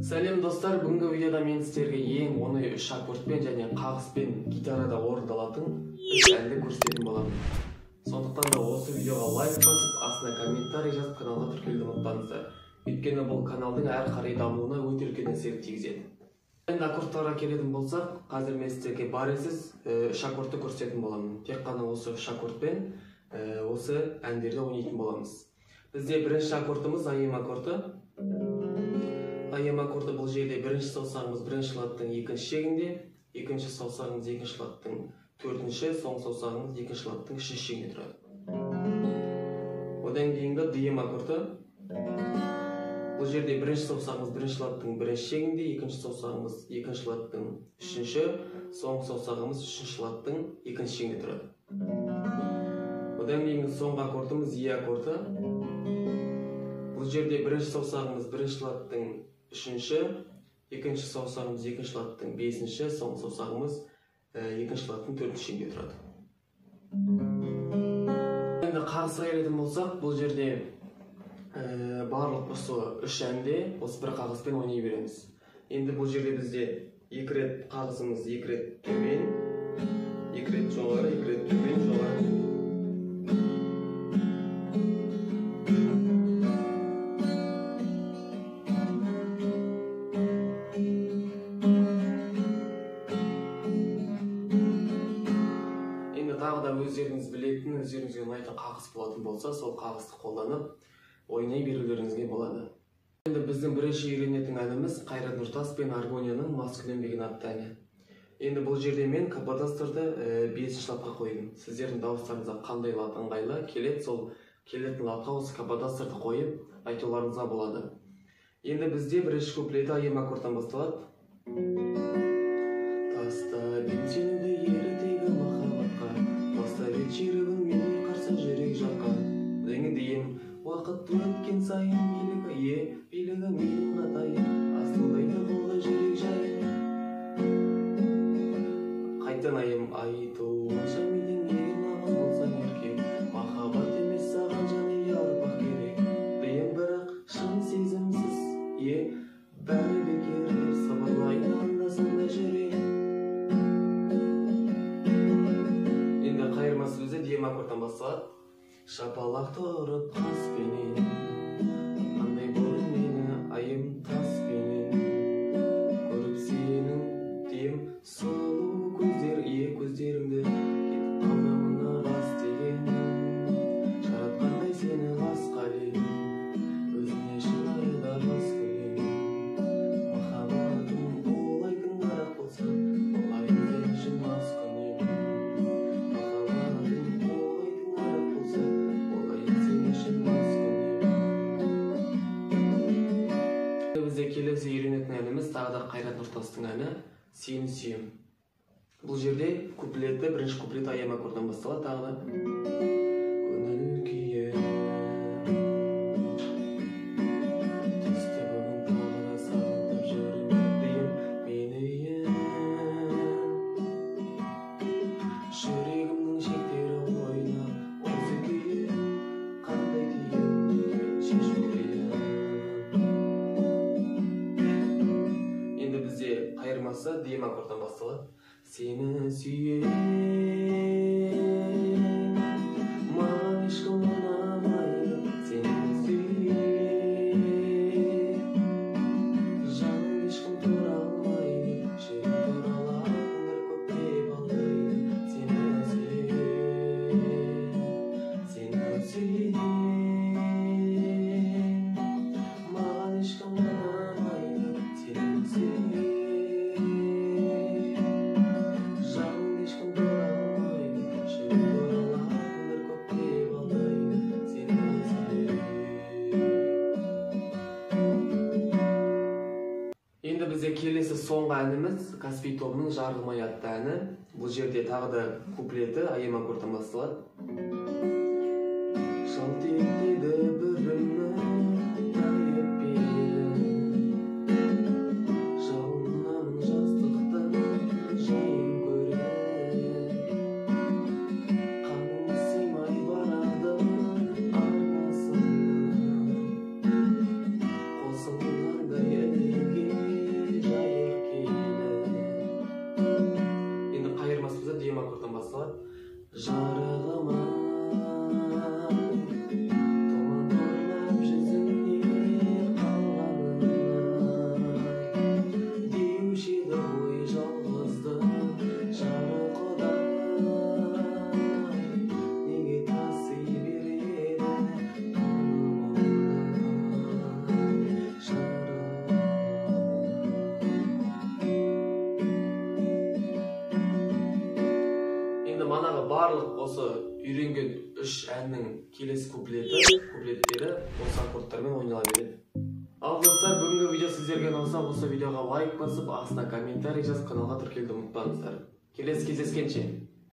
Сәлем достар, бүгінгі видеода мен сіздерге ең оңай үш аккордпен және қағыспен гитарада орындалатын үш әнді көрсететін боламын. Сондықтан да осы видеоға лайк басып, астына комментарий жазып, каналға тіркелуді ұмытпаңыздар. Өйткені бұл каналдың әрі қарай дамуына өте үлкен әсер тигізеді. Енді аккордтарға келетін болсақ, қазір мен сіздерге баресіз үш аккордты көрсететін боламын. Тек қана осы үш аккордпен осы әндерді ойнайтын боламыз. Бізде бірінші аккордымыз АЕМ аккорды. АЕМ аккорды бұл жерде бірінші саусағымыз бірінші латтың екінші шегінде, екінші саусағымыз екінші латтың төртінші, соңғы саусағымыз екінші латтың үшінші шегінде тұрады. Одан кейінгі ДМ аккорды. Бұл жерде бірінші саусағымыз бірінші латтың бірінші шегінде, екінші саусағымыз екінші латтың үшінші, соңғы саусағымыз үшінші латтың екінші шегінде тұрады. Одан кейінгі соңғы аккордымыз Е аккорды. Бұл жерде бірінші саусағымыз бірінші латтың үшінші, екінші саусағымыз екінші латтың бесінші, соңғы саусағымыз екінші латтың төртінші шегінде тұрады. Енді қағысқа келетін болсақ, бұл жерде барлық осы үш әнде осы бір қағыспен ойнай береміз. Енді бұл жерде бізде екі рет қағысымыз, екі рет төмен, екі рет жоғары, екі рет төмен, жоғары. Тағы да өздеріңіз білетін, өздеріңізге ұнайтын қағыс болатын болса, сол қағысты қолданып ойнай берулеріңізге болады. Енді біздің бірінші үйренетін әніміз Қайрат Нұртас пен Аргонияның Маскүнем деген атты әні. Енді бұл жерде мен каподастрды 5-ші латқа қойдым. Сіздердің дауыстарыңызға қандай лат ыңғайлы келеді, сол келетін латқа осы каподастрды қойып айтуларыңызға болады. Енді бізде бірінші куплеті АЕМ аккордтан басталады. Черігін мені қарса жүрек жаққа. Деңі дейін уақыт өткен сайын билігі менің қатайын, асылдайды қолда жүрек жайын. Қайтан айым айтуынша менен егер маған болсаң еркек, махаббат емес саған жаны ұрпақ керек. Дейін бірақ шын сезімсіз, бәрі бекер, сабырлайын анда-санда жүрейін. Сөзі ДМ аккордтан басталады. Шапалақ тұрып қаспенен, қандай бұрын мені айым таспенен, көріп сенің дем сұлу көздер, көздеріңді кетіп қалмамына бас деген. Жаратқандай сені басқа ден, өзіне шынайы да бас көрген. Махаббатым олайтын арақ болса, олайын сен үшін мас күнем. Бізде келесі үйренетін әніміз тағы да Қайрат Нұртастың әні «Сені сүйем». Бұл жерде куплеті, бірінші куплет АЕМ аккордтан басталады. Тағы да көңіл күйі түсті бүгін тағы да сағынтып жүрмейін менейін. Жүрегімнің шектері ойнап осы күйі қандай түйін шешу қиын. Енді бізде қайырмасы ДМ аккордтан басталады. Сені сүйем, маған ешкім ұнамайды, сені сүйем, жаным ешкім тұра алмайды, жүрек туралатындар көптеп алдайды. Сені сүйем, сені сүйем, маған ешкім ұнамайды, сені сүйем. Енді бізде келесі соңғы әніміз Каспий тобының «Жарылмай» атты әні. Бұл жерде тағы да куплеті АЕМ аккордтан басталады. Жалт етеді бірімі тайып беріп, жалынамын жастықтан жайын көріп, қаным сыймай барады арнасына, қосылғандай әлемге жарығыма тұман торлап жүзіңе қалғанын деуші еді ғой жалғызды жарық құдай неге таси береді енді манағы барлық осы үйренген үш әннің келесі куплеттері осы аккордтармен ойнала береді. Ал достар, бүгінгі видео сіздерге ұнаса, осы видеоға лайк басып, астына комментарий жазып, каналға тіркелуді ұмытпаңыздар. Келесі кездескенше.